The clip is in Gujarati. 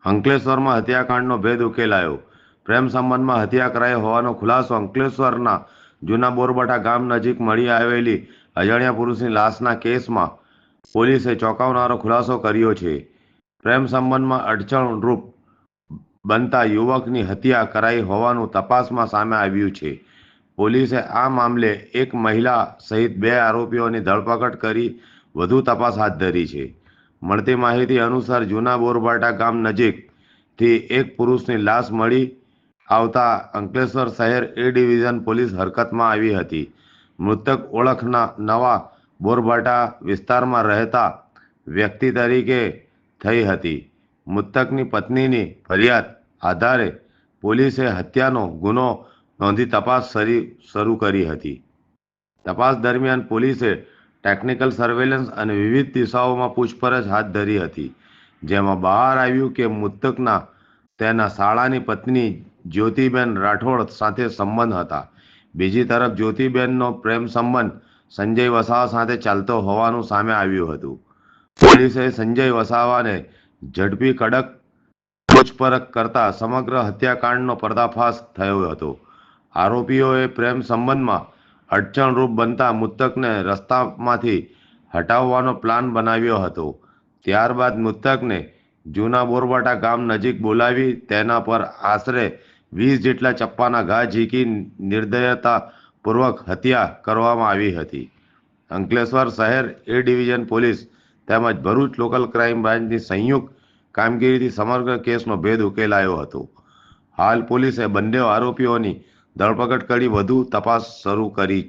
અંકલેશ્વરમાં હત્યાકાંડનો ભેદ ઉકેલાયો. પ્રેમ સંબંધમાં હત્યા કરાઈ હોવાનો ખુલાસો. અંકલેશ્વરના જૂના બોરબઠા ગામ નજીક મળી આવેલી અજાણ્યા પુરુષની લાશના કેસમાં પોલીસે ચોંકાવનારો ખુલાસો કર્યો છે. પ્રેમ સંબંધમાં અડચણરૂપ બનતા યુવકની હત્યા કરાઈ હોવાનું તપાસમાં સામે આવ્યું છે. પોલીસે આ મામલે એક મહિલા સહિત 2 આરોપીઓની ધરપકડ કરી વધુ તપાસ હાથ ધરી છે. મળતી માહિતી અનુસાર જૂના બોરબઠા ગામ નજીકથી એક પુરુષની લાશ મળી આવતા અંકલેશ્વર શહેર એ ડિવિઝન પોલીસ હરકતમાં આવી હતી. મૃતક ઓળખના નવા બોરબઠા વિસ્તારમાં રહેતા વ્યક્તિ તરીકે થઈ હતી. મૃતકની પત્નીની ફરિયાદ આધારે પોલીસે હત્યાનો ગુનો નોંધી તપાસ શરૂ કરી હતી. તપાસ દરમિયાન પોલીસે ટેકનિકલ સર્વેલન્સ અને વિવિધ દિશાઓમાં પૂછપરછ હાથ ધરી હતી, જેમાં બહાર આવ્યું કે મૃતકના તેના શાળાની પત્ની જ્યોતિબેન રાઠોડ સાથે સંબંધ હતા. બીજી તરફ જ્યોતિબેનનો પ્રેમ સંબંધ સંજય વસાવા સાથે ચાલતો હોવાનું સામે આવ્યું હતું. પોલીસે સંજય વસાવાને ઝડપી કડક પૂછપરછ કરતા સમગ્ર હત્યાકાંડનો પર્દાફાશ થયો હતો. આરોપીઓએ પ્રેમ સંબંધમાં અડચણરૂપ બનતા મૃતકને રસ્તામાંથી હટાવવાનો પ્લાન બનાવ્યો હતો. ત્યારબાદ મૃતકને જૂના બોરબઠા ગામ નજીક બોલાવી તેના પર આશરે 20 જેટલા ચપ્પાના ઘા ઝીકી નિર્દયતાપૂર્વક હત્યા કરવામાં આવી હતી. અંકલેશ્વર શહેર એ ડિવિઝન પોલીસ તેમજ ભરૂચ લોકલ ક્રાઇમ બ્રાન્ચની સંયુક્ત કામગીરીથી સમગ્ર કેસનો ભેદ ઉકેલાયો હતો. હાલ પોલીસે બંને આરોપીઓની ધરપકડ કરી વધુ તપાસ શરૂ કરી